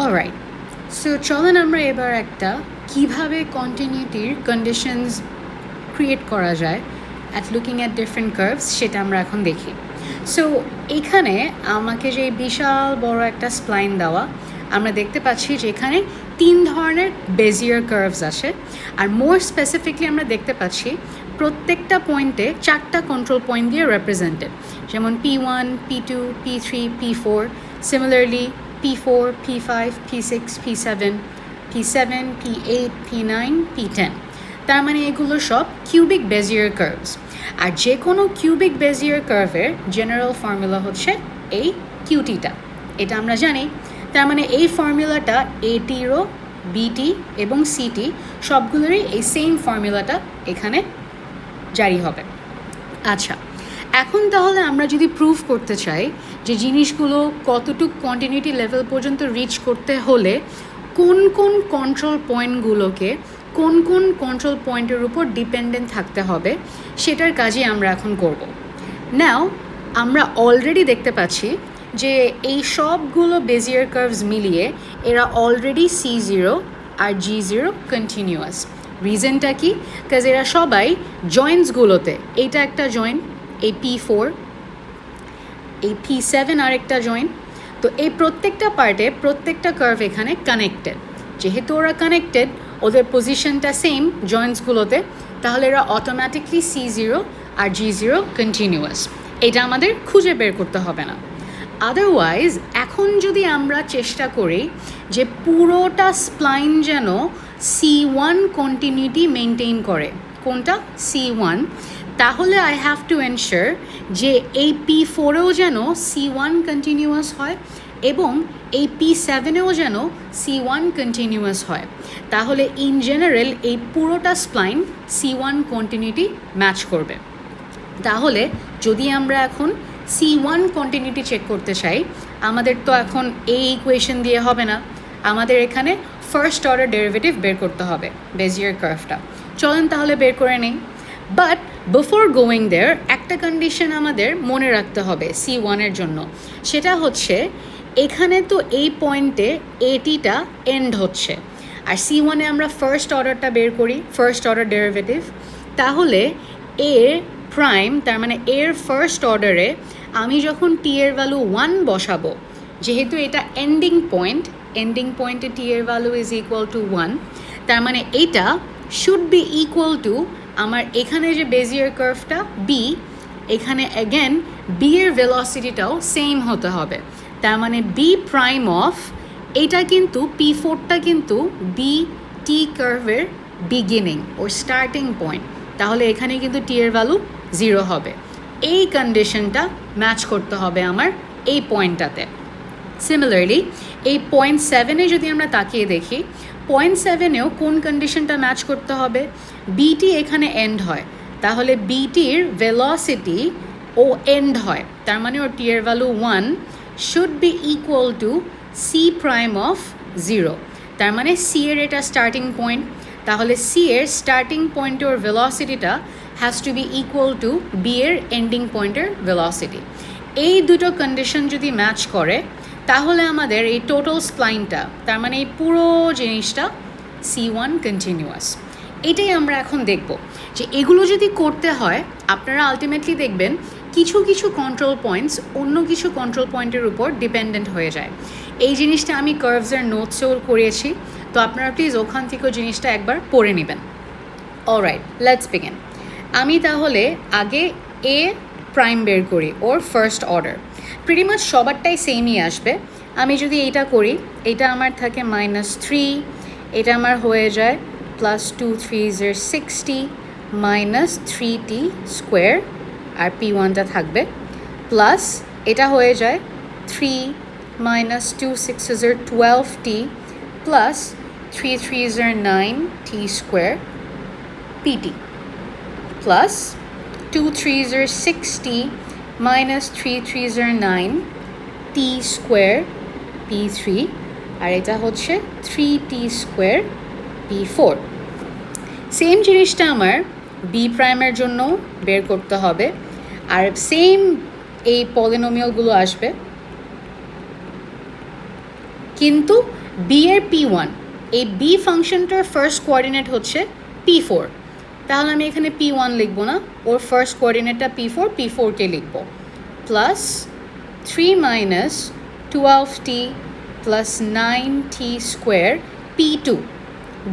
Alright, so চলেন আমরা এবার একটা কিভাবে কন্টিনিউটির কন্ডিশনস ক্রিয়েট করা যায় at looking at different curves সেটা আমরা এখন দেখি। সো এখানে আমাকে যে বিশাল বড় একটা স্প্লাইন দেওয়া, আমরা দেখতে পাচ্ছি যে এখানে 3 ধরনের বেজিয়ার কার্ভস আসে, আর মোর স্পেসিফিকলি আমরা দেখতে পাচ্ছি প্রত্যেকটা পয়েন্টে 4টা কন্ট্রোল পয়েন্ট দিয়ে রিপ্রেজেন্টেড, যেমন P1, P2, P3, P4, similarly P4, P5, P6, P7, P7, P8, P9, P10। তার মানে এগুলো সব কিউবিক বেজিয়ার কার্ভস, আর যে কোনো কিউবিক বেজিয়ার কার্ভের জেনারেল ফর্মুলা হচ্ছে এই কিউটিটা, এটা আমরা জানি। তার মানে এই ফর্মুলাটা এটিরও, বিটি এবং সিটি সবগুলোরই এই সেম ফর্মুলাটা এখানে জারি হবে। আচ্ছা, এখন তাহলে আমরা যদি প্রুভ করতে চাই যে জিনিসগুলো কতটুকু কন্টিনিউটি লেভেল পর্যন্ত রিচ করতে হলে কোন কোন কন্ট্রোল পয়েন্টগুলোকে কোন কোন কন্ট্রোল পয়েন্টের উপর ডিপেন্ডেন্ট থাকতে হবে, সেটার কাজই আমরা এখন করব। নাও আমরা অলরেডি দেখতে পাচ্ছি যে এই সবগুলো বেজিয়ার কার্ভস মিলিয়ে এরা অলরেডি C0 আর G0 কন্টিনিউয়াস। রিজনটা কি? কাজ এরা সবাই জয়েন্টসগুলোতে, এইটা একটা জয়েন্ট, এই P4, এই P7 আরেকটা জয়েন্ট। তো এই প্রত্যেকটা পার্টে প্রত্যেকটা কার্ভ এখানে কানেক্টেড। যেহেতু ওরা কানেক্টেড, ওদের পজিশনটা সেম জয়েন্টসগুলোতে, তাহলে এরা অটোমেটিকলি C0 আর G0 কন্টিনিউয়াস। এটা আমাদের খুঁজে বের করতে হবে না। আদারওয়াইজ এখন যদি আমরা চেষ্টা করি যে পুরোটা স্প্লাইন যেন C1 কন্টিনিউটি মেনটেন করে, কোনটা C1, তাহলে আই হ্যাভ টু এনশিওর যে এই P4এও যেন C1 কন্টিনিউয়াস হয় এবং এই P7এও যেন C1 কন্টিনিউয়াস হয়। তাহলে ইন জেনারেল এই পুরোটা স্প্লাইন C1 কন্টিনিউটি ম্যাচ করবে। তাহলে যদি আমরা এখন C1 কন্টিনিউটি চেক করতে চাই, আমাদের তো এখন এই ইকুয়েশন দিয়ে হবে না, আমাদের এখানে ফার্স্ট অর্ডার ডেরিভেটিভ বের করতে হবে বেজিয়ার কার্ভটা। চলেন তাহলে বের করে নিই। বাট বিফোর গোয়িং দেয়ার একটা কন্ডিশন আমাদের মনে রাখতে হবে C1-এর জন্য, সেটা হচ্ছে এখানে তো এই পয়েন্টে এটিটা এন্ড হচ্ছে, আর C1-এ আমরা ফার্স্ট অর্ডারটা বের করি, ফার্স্ট অর্ডার ডেরিভেটিভ। তাহলে এর প্রাইম, তার মানে এর ফার্স্ট অর্ডারে আমি যখন টি এর ভ্যালু 1 বসাবো, যেহেতু এটা এন্ডিং পয়েন্টে টি এর ভ্যালু ইজ ইকুয়াল টু 1, তার মানে এটা শুড বি ইকুয়াল টু আমার এখানে যে বেজিয়ার কার্ভটা বি, এখানে অ্যাগেন বি এর ভেলোসিটিটাও সেম হতে হবে। তার মানে বি প্রাইম অফ, এটা কিন্তু P4টা কিন্তু বি টি কার্ভের বিগিনিং ও স্টার্টিং পয়েন্ট, তাহলে এখানে কিন্তু টি এর ভ্যালু 0 হবে। এই কন্ডিশনটা ম্যাচ করতে হবে আমার এই পয়েন্টটাতে। সিমিলারলি এই পয়েন্ট 7-এ যদি আমরা তাকিয়ে দেখি, পয়েন্ট 7-এও কোন কন্ডিশনটা ম্যাচ করতে হবে? বিটি এখানে এন্ড হয়, তাহলে বিটির ভেলোসিটি ও এন্ড হয়, তার মানে ওর টি এর value 1 should be equal to c prime of 0। তার মানে সি এর এটা স্টার্টিং পয়েন্ট, তাহলে সি এর স্টার্টিং পয়েন্টে ওর ভেলোসিটিটা has to be equal to b এর এন্ডিং পয়েন্টের ভেলোসিটি। এই দুটো কন্ডিশন যদি ম্যাচ করে, তাহলে আমাদের এই টোটাল স্প্লাইনটা, তার মানে এই পুরো জিনিসটা C1 কন্টিনিউয়াস। এটাই আমরা এখন দেখব যে এগুলো যদি করতে হয়, আপনারা আলটিমেটলি দেখবেন কিছু কিছু কন্ট্রোল পয়েন্টস অন্য কিছু কন্ট্রোল পয়েন্টের উপর ডিপেন্ডেন্ট হয়ে যায়। এই জিনিসটা আমি কার্ভসের নোটসেও করিয়েছি, তো আপনারা প্লিজ ওখান থেকেও জিনিসটা একবার পড়ে নেবেন। Alright, let's begin. আমি তাহলে আগে এ প্রাইম বের করি, ওর ফার্স্ট অর্ডার। প্রিটি মাচ সবারটাই সেমই আসবে। আমি যদি এইটা করি, এটা আমার থাকে -3, এটা আমার হয়ে যায় +2 3 60 -3t স্কোয়ার, আর P1টা থাকবে প্লাস, এটা হয়ে যায় 3 -2 6 12t plus 3 3 9t square PT plus 2 3 60 -3 3 9t square P3, আর এটা হচ্ছে 3t স্কোয়ার P4। সেম জিনিসটা আমার বি প্রাইমের জন্য বের করতে হবে, আর সেম এই পলিনোমিয়ালগুলো আসবে কিন্তু বি এর P1, এই বি ফাংশনটার ফার্স্ট কোঅর্ডিনেট হচ্ছে P4, তাহলে আমি এখানে P1 লিখবো না, ওর ফার্স্ট কোঅর্ডিনেটটা P4, P4কে লিখবো plus 3 minus 12t plus 9t square P2,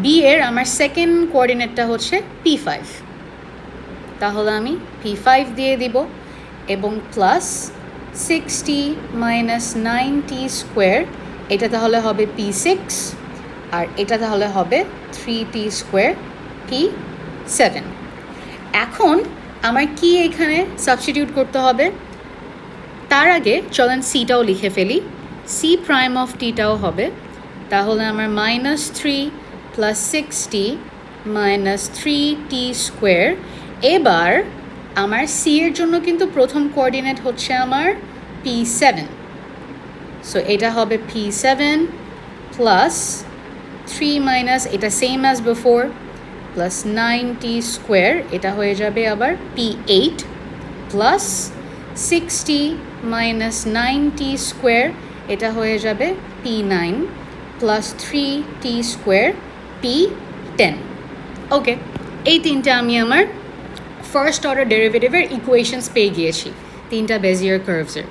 B এর আমার সেকেন্ড কোঅর্ডিনেটটা হচ্ছে P5, তাহলে আমি P5 দিয়ে দিব এবং plus 6t minus 9t square, এটা তাহলে হবে P6 আর এটা তাহলে হবে 3t স্কোয়ার P7। এখন আমার কি এখানে সাবস্টিটিউট করতে হবে, তার আগে চলেন সিটাও লিখে ফেলি, সি প্রাইম অফ টিটাও হবে, তাহলে আমার minus 3 plus 6t minus 3t square. এবার আমার সি এর জন্য কিন্তু প্রথম কোঅর্ডিনেট হচ্ছে আমার P7, সো এটা হবে P7 প্লাস 3 মাইনাস এটা same as before plus 9t square, এটা হয়ে যাবে আবার P8 plus 6t minus 9t square, এটা হয়ে যাবে P9 plus 3t square P10। ওকে, এই তিনটা আমি আমার ফার্স্ট অর্ডার ডেরিভেটিভের ইকুয়েশনস পেয়ে গিয়েছি, তিনটা বেজিয়ার কার্ভসের।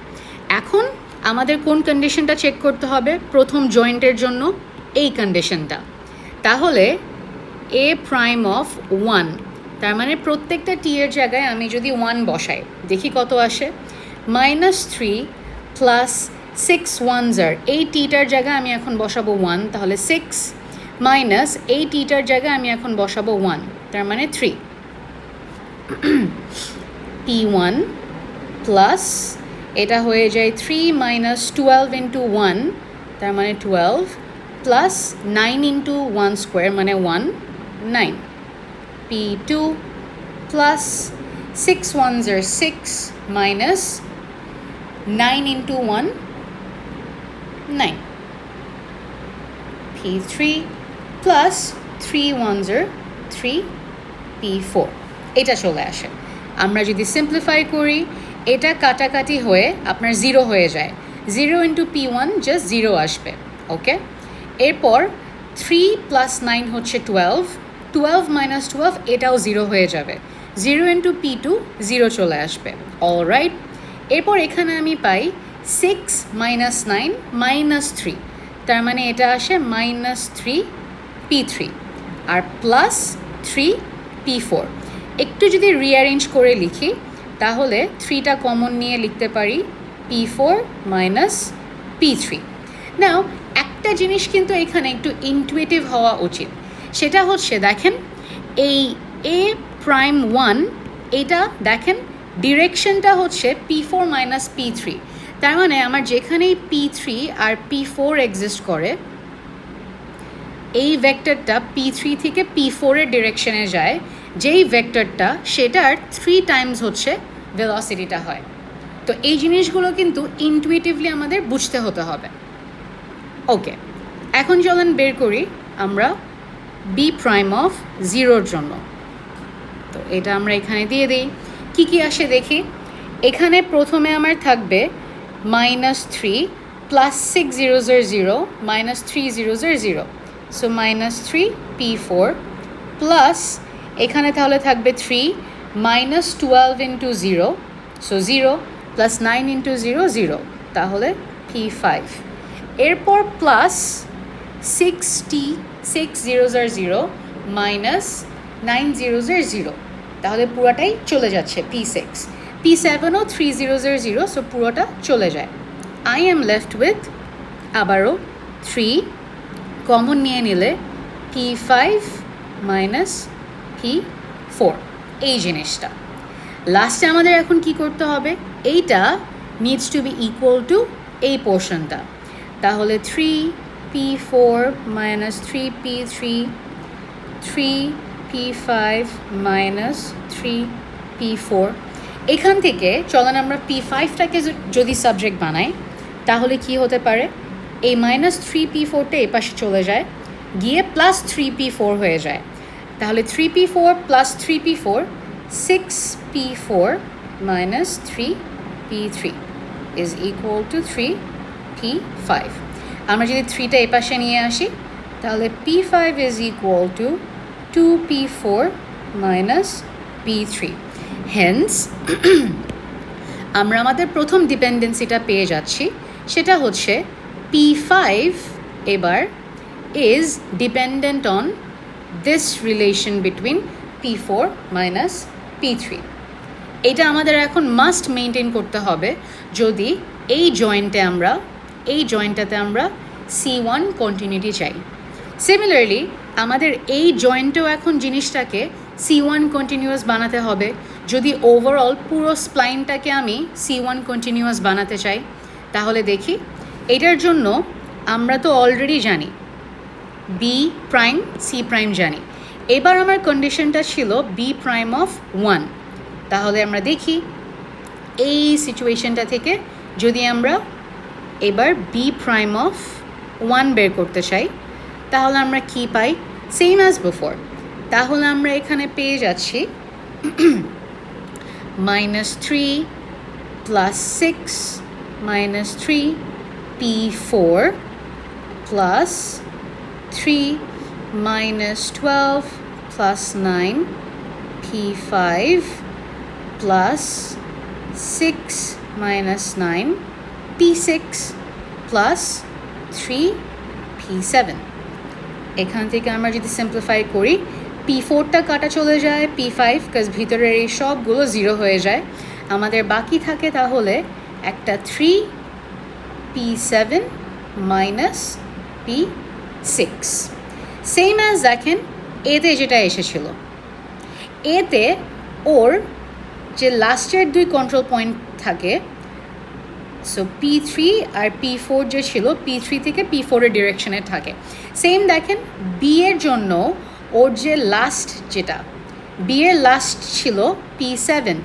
এখন আমাদের কোন কন্ডিশনটা চেক করতে হবে প্রথম জয়েন্টের জন্য, এই কন্ডিশনটা, তাহলে এ প্রাইম অফ 1, তার মানে প্রত্যেকটা টি এর জায়গায় আমি যদি 1 বসাই দেখি কত আসে, মাইনাস 3 প্লাস 6 ones are, এই টিটার জায়গায় আমি এখন বসাবো 1, তাহলে 6 মাইনাস এই টিটার জায়গায় আমি এখন বসাবো 1, তার মানে 3 P1 প্লাস এটা হয়ে যায় 3 মাইনাস 12 ইন্টু 1, তার মানে 12 প্লাস 9 ইন্টু 1 স্কোয়ার মানে 1, 9 P2 plus 6 ones are 6 minus 9 into 1, 9 P3 plus 3 ones are 3 P4, এটা চলে আসে। আমরা যদি সিম্পলিফাই করি এটা কাটাকাটি হয়ে আপনার 0 হয়ে যায়, 0 ইন্টু P1 জাস্ট 0 আসবে। ওকে, এরপর 3 প্লাস 9 হচ্ছে 12, 12 মাইনাস 12 এটাও 0 হয়ে যাবে, 0 ইন্টু P2 0 চলে আসবে। অলরাইট, এরপর এখানে আমি পাই 6 মাইনাস 9 মাইনাস 3, তার মানে এটা আসে মাইনাস 3 P3 আর প্লাস 3 P4। একটু যদি রিঅ্যারেঞ্জ করে লিখি তাহলে 3টা কমন নিয়ে লিখতে পারি P4 মাইনাস P3। নাও একটা জিনিস কিন্তু এখানে একটু ইনটুইটিভ হওয়া উচিত, সেটা হচ্ছে দেখেন এই এ প্রাইম 1, এটা দেখেন ডিরেকশনটা হচ্ছে P4 মাইনাস P3, তার মানে আমার যেখানেই P3 আর P4 এক্সিস্ট করে এই ভেক্টরটা P3 থেকে P4 এর ডিরেকশনে যায়, যেই ভেক্টরটা সেটার 3 টাইমস হচ্ছে ভেলোসিটিটা হয়। তো এই জিনিসগুলো কিন্তু ইনটুইটিভলি আমাদের বুঝতে হতে হবে। ওকে, এখন চলেন বের করি আমরা বি প্রাইম অফ 0-র জন্য। তো এটা আমরা এখানে দিয়ে দিই, কী কী আসে দেখি। এখানে প্রথমে আমার থাকবে minus 3 plus 6 zeros are 0 minus 3 zeros are 0, so minus 3 P4 plus এখানে তাহলে থাকবে 3 minus 12 into 0, so 0 plus 9 into 0 0, তাহলে P5। এরপর plus 6 zeros are 0 minus 9 zeros are 0, তাহলে পুরোটাই চলে যাচ্ছে P6, P7ও 3 zeros are 0, সো পুরোটা চলে যায়। আই এম লেফট উইথ আবারও 3 কমন নিয়ে নিলে P5 মাইনাস P4, এই জিনিসটা। লাস্টে আমাদের এখন কি করতে হবে, এইটা needs to be equal to এই পোর্শনটা, তাহলে 3P4 minus 3P3 3P5 minus 3P4। এখান থেকে চলেন আমরা P5টাকে যদি সাবজেক্ট বানাই তাহলে কি হতে পারে, এই মাইনাস 3P4টা এই পাশে চলে যায় গিয়ে প্লাস 3P4 হয়ে যায়, তাহলে 3P4 plus 3P4 6P4 minus 3P3 is equal to 3P5। আমরা যদি 3টা এই পাশে নিয়ে আসি তাহলে P5 is equal to 2P4 minus P3। Hence আমরা আমাদের প্রথম ডিপেন্ডেন্সিটা পেয়ে যাচ্ছি, সেটা হচ্ছে P5 এবার is dependent on this relation between P4 minus P3. এটা আমাদের এখন মাস্ট মেনটেন করতে হবে যদি এই জয়েন্টটাতে আমরা C1 কন্টিনিউটি চাই। সিমিলারলি আমাদের এই জয়েন্টেও এখন জিনিসটাকে C1 কন্টিনিউয়াস বানাতে হবে যদি ওভারঅল পুরো স্প্লাইনটাকে আমি C1 কন্টিনিউয়াস বানাতে চাই। তাহলে দেখি, এটার জন্য আমরা তো অলরেডি জানি B প্রাইম C প্রাইম জানি। এবার আমার কন্ডিশনটা ছিল B প্রাইম অফ 1। তাহলে আমরা দেখি এই সিচুয়েশনটা থেকে যদি আমরা এবার B প্রাইম অফ 1 বের করতে চাই তাহলে আমরা কি পাই? Same as before. তাহলে আমরা এখানে পেয়ে যাচ্ছি -3 + 6 - 3 P4 plus 3 minus 12 plus 9 P5 plus 6 minus 9 P6 plus 3 P7। এখান থেকে আমরা যদি সিম্পলিফাই করি P4টা কাটা চলে যায়, P5 কাজ ভিতরের এই সবগুলো 0 হয়ে যায়, আমাদের বাকি থাকে তাহলে একটা 3 P7 minus P6। Same as দেখেন এতে যেটা এসেছিল, এতে ওর যে লাস্টের 2 কন্ট্রোল পয়েন্ট থাকে, সো P3 আর P4 যে ছিল P3 থেকে P4 এর ডিরেকশনে থাকে। সেম দেখেন বি এর জন্য ওর যে লাস্ট বি এর লাস্ট ছিল P7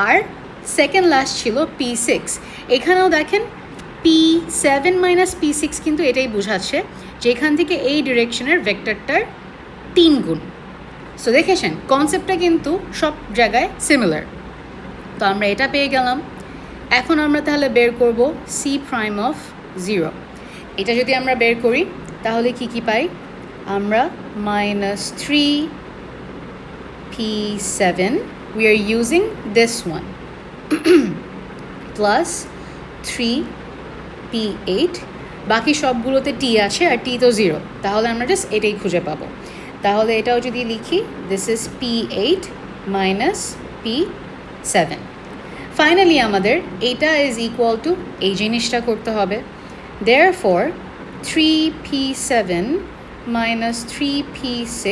আর সেকেন্ড লাস্ট ছিল P6। এখানেও দেখেন P7 মাইনাস P6 কিন্তু এটাই বোঝাচ্ছে যে এখান থেকে এই ডিরেকশনের ভেক্টরটার 3 গুণ। সো দেখেছেন কনসেপ্টটা কিন্তু সব জায়গায় সিমিলার। তো আমরা এটা পেয়ে গেলাম। এখন আমরা তাহলে বের করব C প্রাইম অফ 0। এটা যদি আমরা বের করি তাহলে কি পাই? আমরা -3 P7, we are using this one, plus 3 P8, বাকি সবগুলোতে T আছে আর T তো 0, তাহলে আমরা জাস্ট এটাই খুঁজে পাবো। তাহলে এটাও যদি লিখি this is P8 minus P7। Finally আমাদের এটা is equal to এই জিনিসটা করতে হবে। Therefore 3P7 minus 3P6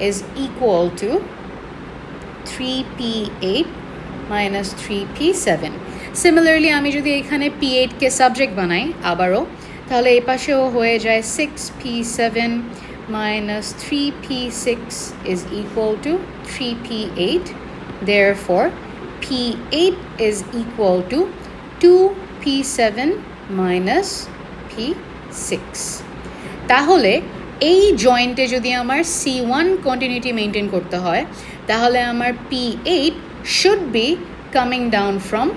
is equal to 3P8 minus 3P7। Similarly আমি যদি এখানে P8 কে সাবজেক্ট বানাই আবারও, তাহলে এই পাশেও হয়ে যায় 6P7 minus 3P6 is equal to 3P8। Therefore P8 is equal to 2P7 minus P6। তাহলে এই জয়েন্টে যদি আমার C1 কন্টিনিউটি মেনটেন করতে হয় তাহলে আমার P8 should be coming down from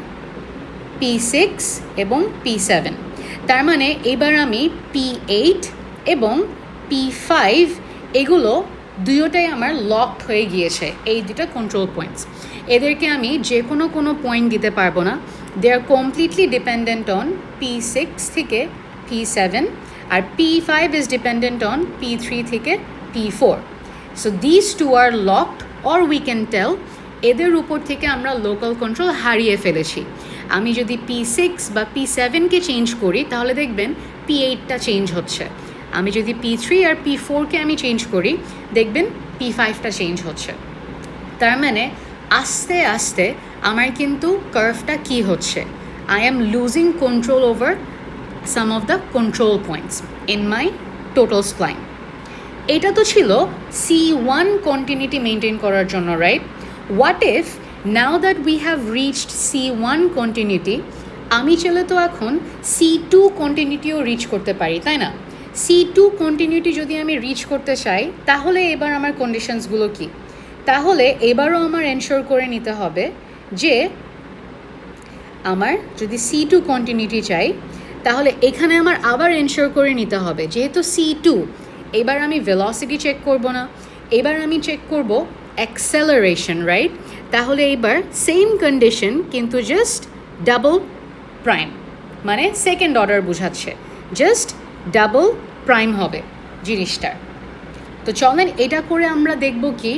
P6 এবং P7। তার মানে এবার আমি P8 এবং P5 এগুলো দুটোটাই আমার লকড হয়ে গিয়েছে, এই দুটো কন্ট্রোল পয়েন্টস। এদেরকে আমি যে কোনো পয়েন্ট দিতে পারবো না, দে আর কমপ্লিটলি ডিপেন্ডেন্ট অন P6 থেকে P7 R P5 is dependent on P3 থেকে P4. So these two are locked, or we can tell এদের উপর থেকে আমরা লোকাল কন্ট্রোল হারিয়ে ফেলেছি। আমি যদি P6 বা P7কে চেঞ্জ করি তাহলে দেখবেন P8টা চেঞ্জ হচ্ছে। আমি যদি P3 আর P4কে আমি চেঞ্জ করি দেখবেন P5টা চেঞ্জ হচ্ছে। তার মানে আস্তে আস্তে আমার কিন্তু কার্ভটা কি হচ্ছে, I am losing control over some of the control points in my total spline. এটা তো ছিল C1 continuity maintain করার জন্য, right? What if now that we have reached C1 continuity, আমি চলে তো এখন C2 continuityও রিচ করতে পারি, তাই না? C2 continuity যদি আমি রিচ করতে চাই তাহলে এবার আমার কন্ডিশনসগুলো কি? তাহলে এবারও আমার এনশোর করে নিতে হবে যে আমার যদি C2 continuity চাই তাহলে এখানে আমার আবার এনশিওর করে নিতে হবে যেহেতু C2, এবার আমি ভেলোসিটি চেক করব না, এবার আমি চেক করব অ্যাক্সেলারেশন, রাইট? তাহলে এবার সেম কন্ডিশন কিন্তু জাস্ট ডাবল প্রাইম, মানে সেকেন্ড অর্ডার বোঝাচ্ছে, জাস্ট ডাবল প্রাইম হবে জিনিসটার। তো চলেন এটা করে আমরা দেখব কি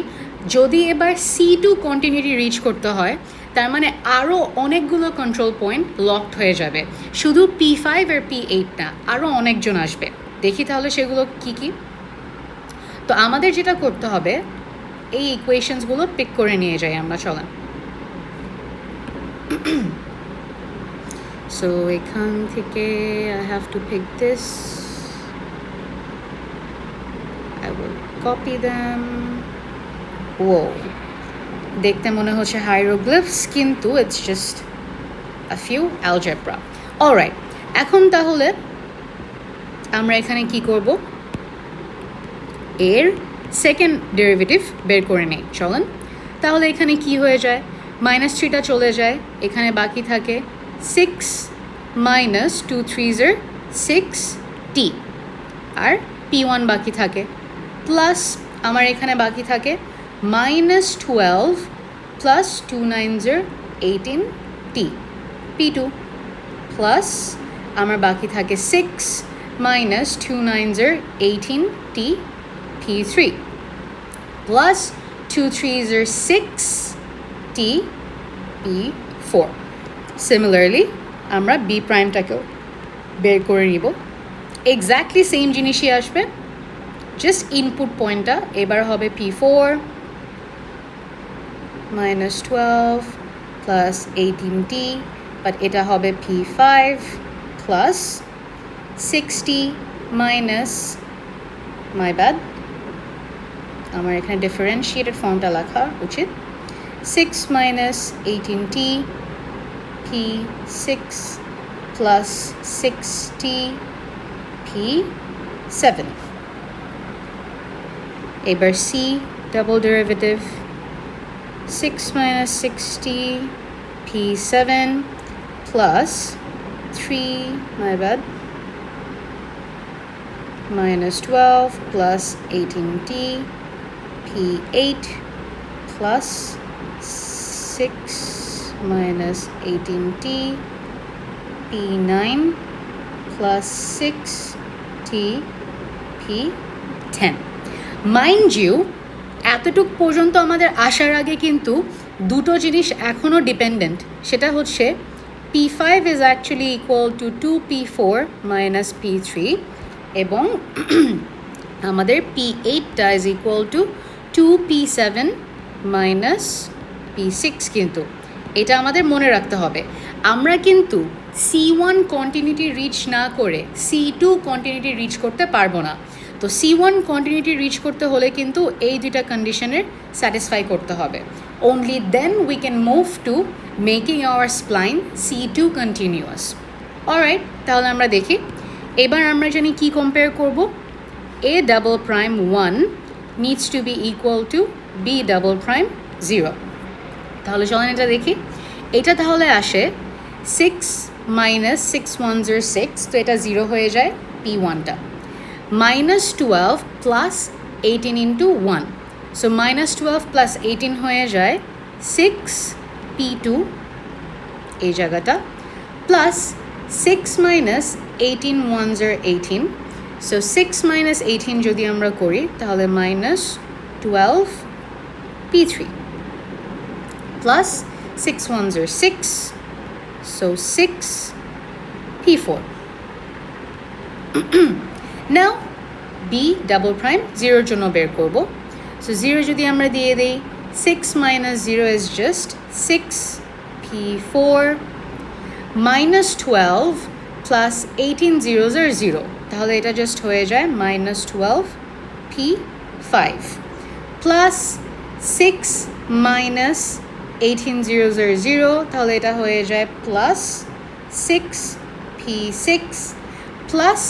যদি এবার C2 কন্টিনিউটি রিচ করতে হয়, তার মানে আরও অনেকগুলো কন্ট্রোল পয়েন্ট লকড হয়ে যাবে, শুধু P5 আর P8 না, আরও অনেকজন আসবে। দেখি তাহলে সেগুলো কি কি। তো আমাদের যেটা করতে হবে এই ইকুয়েশনসগুলো পিক করে নিয়ে যাই আমরা, চলেন। সো এখান থেকে I have to pick this, I will copy them. Whoa, দেখতে মনে হচ্ছে হাইরোগ্লিফস, কিন্তু it's just a few algebra. Alright, এখন তাহলে আমরা এখানে কি করব, এর সেকেন্ড ডেরিভেটিভ বের করে নেই, চলেন। তাহলে এখানে কি হয়ে যায়, -3টা চলে যায়, এখানে বাকি থাকে 6 minus 2 3s are 6t, R P1 বাকি থাকে, প্লাস আমার এখানে বাকি থাকে -12 plus 2 9s are 18t P2, plus আমার বাকি থাকে 6 minus 2 9s are 18t P3, plus 2 3s are 6t P4. Similarly আমরা বি প্রাইমটাকেও বের করে নিব, এক্স্যাক্টলি সেম জিনিসই আসবে, জাস্ট ইনপুট পয়েন্টটা এবার হবে P4 -12 plus 18t, বাট এটা হবে P5 plus 60 minus, my bad, আমার এখানে ডিফারেন্সিয়েটেড ফর্মটা লেখা উচিত, 6 minus 18t P6 plus 6t P7. এবার C double derivative, 6 minus 6t P7 plus 3, my bad, minus 12 plus 18t P8 plus 6 minus 18t P9 plus 6t P10. Mind you, এতটুক পর্যন্ত আমাদের আসার আগে কিন্তু দুটো জিনিস এখনও ডিপেন্ডেন্ট, সেটা হচ্ছে P5 is actually equal to 2P4 minus P3, এবং আমাদের P8টা is equal to 2P7 minus P6, কিন্তু এটা আমাদের মনে রাখতে হবে। আমরা কিন্তু C1 কন্টিনিউটি রিচ না করে C2 কন্টিনিউটি রিচ করতে পারবো না। তো C1 কন্টিনিউটি রিচ করতে হলে কিন্তু এই দুইটা কন্ডিশনের স্যাটিসফাই করতে হবে, only then we can move to making our spline C2 continuous. Alright, তাহলে আমরা দেখি এবার আমরা জানি কি কম্পেয়ার করব, A double prime 1 needs to be equal to B double prime 0. তাহলে চলেন এটা দেখি, এটা তাহলে আসে 6 minus 6 1s are 6, তো এটা 0 হয়ে যায় P1টা, -12 plus 18 into 1, so -12 plus 18 হয়ে যায় 6 P2 এই জায়গাটা, plus 6 minus 18 1s are 18, so 6 minus 18 যদি আমরা করি তাহলে -12 P3 plus 6 1s are 6, so 6 P4. Now B double prime 0 জন্য বের করব, so 0 যদি আমরা দিয়ে দেই 6 minus 0 is just 6 P4, -12 plus 18 zeros are 0, তাহলে এটা জাস্ট হয়ে যায় -12 P5, plus 6 minus 18 zeros are 0, তাহলে এটা হয়ে যায় plus 6 P6 plus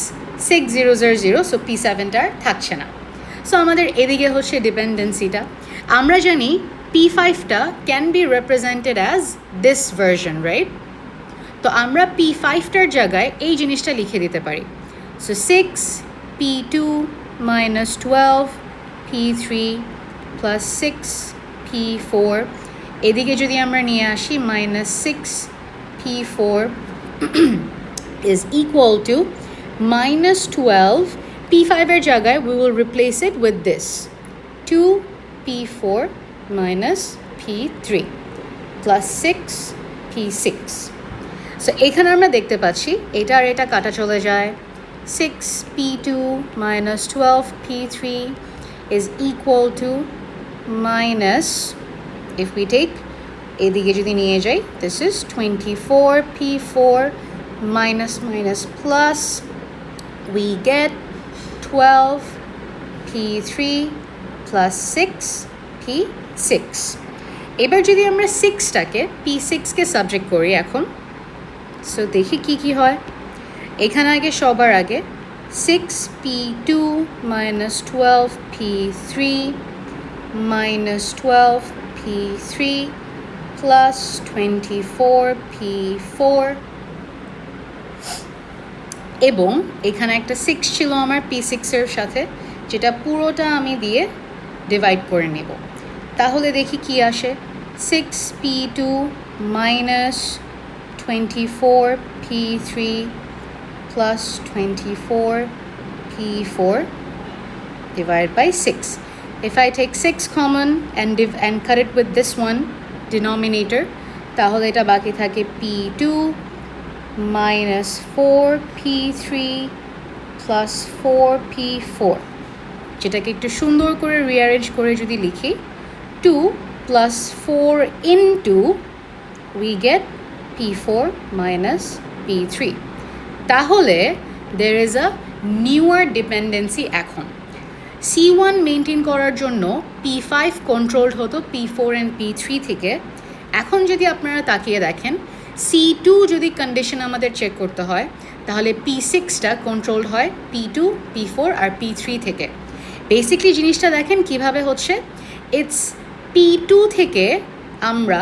6 zeros are 0, so P7টা থাকছে না। সো আমাদের এদিকে হচ্ছে ডিপেন্ডেন্সিটা, আমরা জানি P5টা can be represented as this version, right? তো আমরা P5টার জায়গায় এই জিনিসটা লিখে দিতে পারি। So 6P2 minus 12P3 plus 6P4, এদিকে যদি আমরা নিয়ে আসি minus 6P4 is equal to minus 12. P5-এর জায়গায় we will replace it with this 2P4 minus P3 plus 6P6. So এখানে আমরা দেখতে পাচ্ছি এটা আর এটা কাটা চলে যায়। 6P2 minus 12P3 is equal to minus, if we take এদিকে যদি নিয়ে যাই, this is 24P4 minus minus plus, we get 12P3 plus 6P6. এবার যদি আমরা 6টাকে P6কে সাবজেক্ট করি এখন, সো দেখি কি হয়। এখানে আগে সবার আগে 6P2 minus 12P3 minus 12P3 plus 24P4, এবং এখানে একটা 6 ছিল আমার P6-এর সাথে, যেটা পুরোটা আমি দিয়ে ডিভাইড করে নেব। তাহলে দেখি কি আসে। 6P2 minus 24P3 plus 24P4 divided by 6. If I take 6 common and cut it with this one denominator, তাহলে এটা বাকি থাকে P2 minus 4P3 plus 4P4, যেটাকে একটু সুন্দর করে রিঅ্যারেঞ্জ করে যদি লিখি 2 plus 4 into, we get P4 minus P3. তাহলে there is a newer dependency এখন। C1 মেনটেন করার জন্য P5 কন্ট্রোলড হতো P4 and P3 থেকে। এখন যদি আপনারা তাকিয়ে দেখেন, C2 যদি কন্ডিশন আমাদের চেক করতে হয়, তাহলে P6টা কন্ট্রোলড হয় P2, P4 আর P3 থেকে। বেসিকলি জিনিসটা দেখেন কিভাবে হচ্ছে। ইটস P2 থেকে আমরা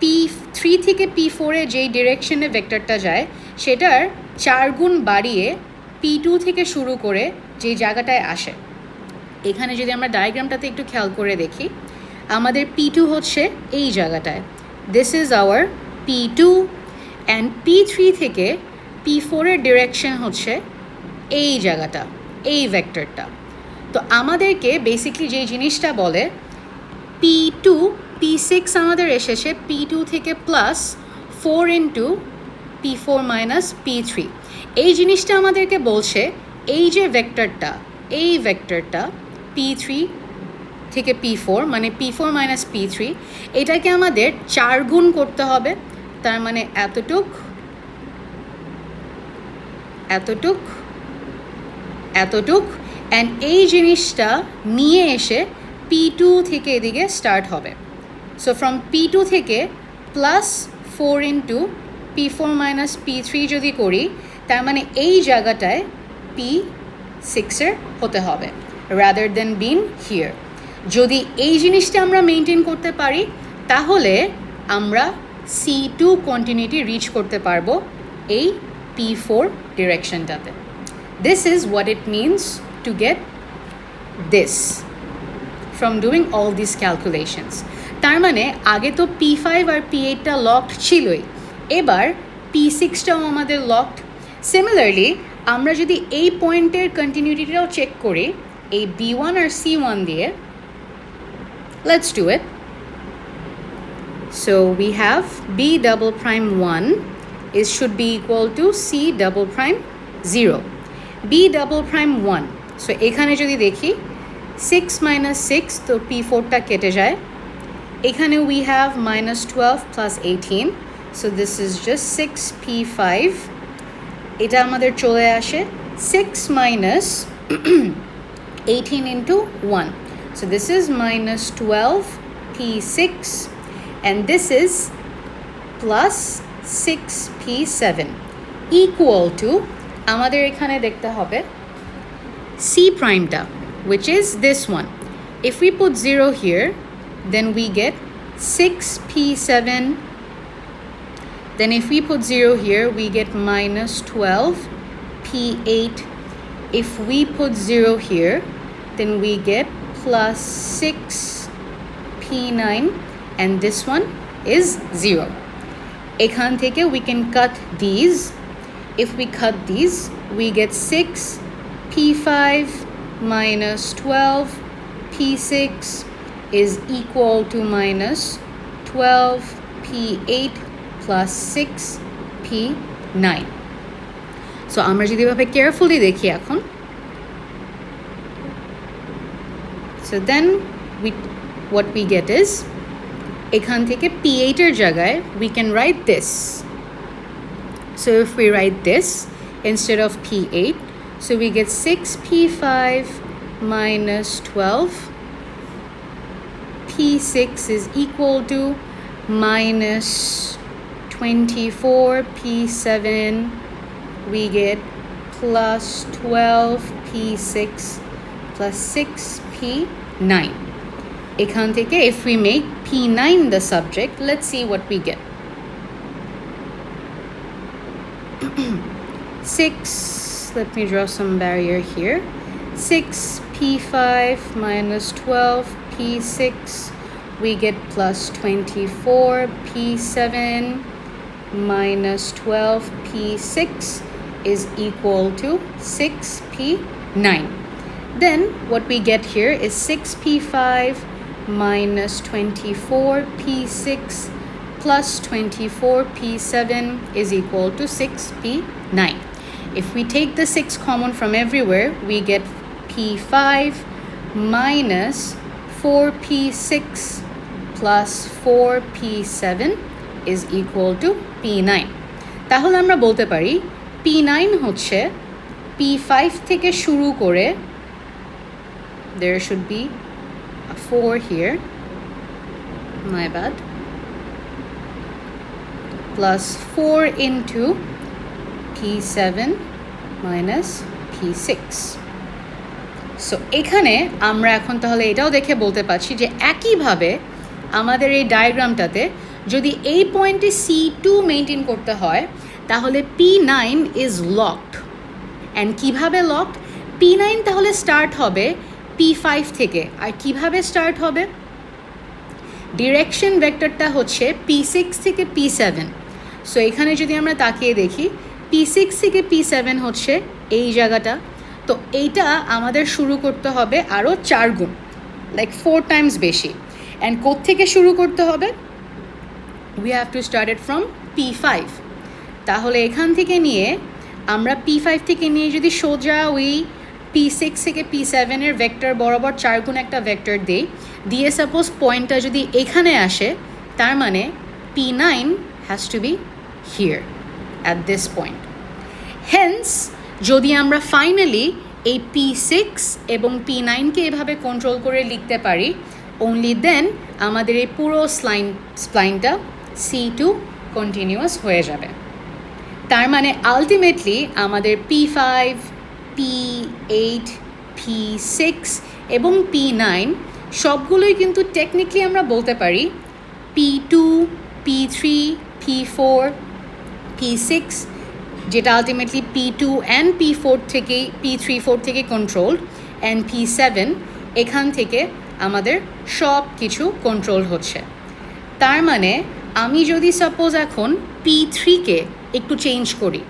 P3 থেকে P4-এ যেই ডিরেকশনে ভেক্টরটা যায় সেটার 4 গুণ বাড়িয়ে P2 থেকে শুরু করে যেই জায়গাটায় আসে। এখানে যদি আমরা ডায়াগ্রামটাতে একটু খেয়াল করে দেখি, আমাদের P2 হচ্ছে এই জায়গাটায়, this is our P2, and P3 থেকে P4-এর ডিরেকশন হচ্ছে এই জায়গাটা, এই ভেক্টরটা। তো আমাদেরকে বেসিকলি যেই জিনিসটা বলে P2 P6 আমাদের এসেছে P2 থেকে plus 4 into P4 minus P3। এই জিনিসটা আমাদেরকে বলছে এই যে ভেক্টরটা, এই ভেক্টরটা P3 থেকে P4 মানে P4 মাইনাস P3, এটাকে আমাদের 4 গুণ করতে হবে। তার মানে এতটুক, এতটুক, এতটুক, অ্যান্ড এই জিনিসটা নিয়ে এসে P2 থেকে এদিকে স্টার্ট হবে। সো ফ্রম P2 থেকে plus 4 into P4 minus P3 যদি করি, তার মানে এই জায়গাটায় P6-এর হতে হবে রাদার দেন বিন হিয়ার। যদি এই জিনিসটা আমরা মেনটেন করতে পারি, তাহলে আমরা C2 কন্টিনিউটি রিচ করতে পারবো এই P4 ডিরেকশনটাতে। This is what it means to get this from doing all these calculations. তার মানে আগে তো P5 আর P8টা লকড ছিলই, এবার P6টাও আমাদের লকড। সিমিলারলি আমরা যদি এই পয়েন্টের কন্টিনিউটিটাও চেক করি এই B1 আর C1 দিয়ে, let's do it. So we have B double prime 1 is should be equal to C double prime 0. B double prime 1, so এখানে যদি দেখি 6 minus 6, তো P4টা কেটে যায়। এখানে we have minus 12 plus 18, so this is just 6P5. এটা আমাদের চলে আসে 6 minus 18 into 1, so this is minus 12P6, and this is plus 6P7 equal to, আমাদের এখানে দেখতে হবে C primeটা, which is this one. If we put 0 here, then we get 6P7 Then if we put 0 here, we get minus 12 P8. If we put 0 here, then we get plus 6 P9, and this one is 0. Ekhan theke we can cut these. If we cut these, we get 6 P5 minus 12 P6 is equal to minus 12 P8 plus 6 P9. So আমরা যদি ভাবে carefully দেখি এখন, so then what we get is এখান থেকে P8 এর জায়গায় we can write this. So if we write this instead of P8, so we get 6P5 minus 12 P6 is equal to minus 24 P7. We get plus 12 P6 plus 6 P9. Ekhan theke if we make P9 the subject, let's see what we get. 6, let me draw some barrier here. 6 P5 minus 12 P6, we get plus 24 P7 minus 12 P6 is equal to 6 P9. Then what we get here is 6 P5 minus 24 P6 plus 24 P7 is equal to 6 P9. If we take the 6 common from everywhere, we get P5 minus 4P6 plus 4P7 is equal to P9. তাহলে আমরা বলতে পারি P9 হচ্ছে P5 থেকে শুরু করে, there should be a 4 here, my bad, plus 4 into P7 minus P6. So এখানে আমরা এখন তাহলে এটাও দেখে বলতে পারছি যে একইভাবে আমাদের এই ডায়াগ্রামটাতে যদি এই পয়েন্টে C2 মেনটেন করতে হয় তাহলে P9 ইজ লকড। অ্যান্ড কীভাবে লকড? P9 তাহলে স্টার্ট হবে P5 থেকে। আর কিভাবে স্টার্ট হবে? ডিরেকশন ভেক্টরটা হচ্ছে P6 থেকে P7। সো এখানে যদি আমরা তাকিয়ে দেখি P6 থেকে P7 হচ্ছে এই জায়গাটা। তো এইটা আমাদের শুরু করতে হবে আরও 4 গুণ, লাইক 4 টাইমস বেশি। অ্যান্ড কোত্থেকে শুরু করতে হবে? We have to start it from P5। তাহলে এখান থেকে নিয়ে আমরা P5 থেকে নিয়ে যদি সোজা ওই P6 থেকে P7 এর ভেক্টর বরাবর 4 গুণ একটা ভেক্টর দিই, দিয়ে সাপোজ পয়েন্টটা যদি এখানে আসে, তার মানে P9 has to be here at this point. Hence যদি আমরা ফাইনালি এই P6 এবং P9কে এভাবে কন্ট্রোল করে লিখতে পারি, only then আমাদের এই পুরো স্প্লাইনটা C2 কন্টিনিউয়াস হয়ে যাবে। তার মানে আলটিমেটলি আমাদের P5, P8, P6 এবং P9 সবগুলোই কিন্তু টেকনিক্যালি আমরা বলতে পারি P2, P3, P4, P6, যেটা আলটিমেটলি P2 অ্যান্ড P3-4 থেকে কন্ট্রোলড, অ্যান্ড P7 এখান থেকে আমাদের সব কিছু কন্ট্রোল হচ্ছে। তার মানে আমি যদি সাপোজ এখন P3কে একটু চেঞ্জ করি,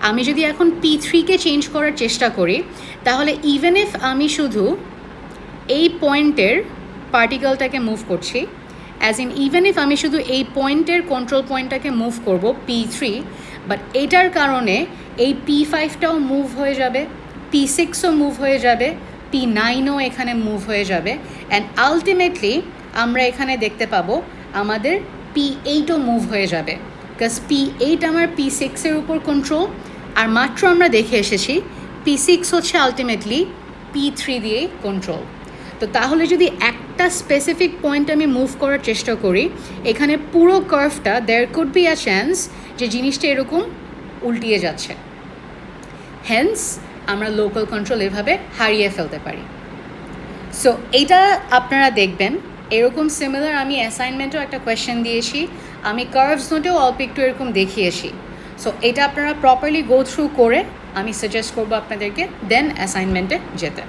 আমি যদি এখন P3কে চেঞ্জ করার চেষ্টা করি, তাহলে ইভেন ইফ আমি শুধু এই পয়েন্টের পার্টিকেলটাকে মুভ করছি, অ্যাজ ইন ইভেন ইফ আমি শুধু এই পয়েন্টের কন্ট্রোল পয়েন্টটাকে মুভ করব P3, বাট এটার কারণে এই P5টাও মুভ হয়ে যাবে, P6ও মুভ হয়ে যাবে, P9ও এখানে মুভ হয়ে যাবে, অ্যান্ড আলটিমেটলি আমরা এখানে দেখতে পাবো আমাদের P8ও মুভ হয়ে যাবে, বিকজ P8 আমার P6-এর উপর কন্ট্রোল। আর মাত্র আমরা দেখে এসেছি P6 হচ্ছে আলটিমেটলি P3 দিয়েই কন্ট্রোল। তো তাহলে যদি একটা স্পেসিফিক পয়েন্ট আমি মুভ করার চেষ্টা করি, এখানে পুরো কার্ভটা there could be a chance যে জিনিসটা এরকম উল্টিয়ে যাচ্ছে। হেন্স আমরা লোকাল কন্ট্রোল এভাবে হারিয়ে ফেলতে পারি। সো এইটা আপনারা দেখবেন এরকম সিমিলার আমি অ্যাসাইনমেন্টেও একটা কোয়েশ্চেন দিয়েছি, আমি কার্ভস নোটেও অল্প একটু এরকম দেখিয়েছি। সো এটা আপনারা প্রপারলি গো থ্রু করে আমি সাজেস্ট করবো আপনাদেরকে দেন অ্যাসাইনমেন্টে যেতে।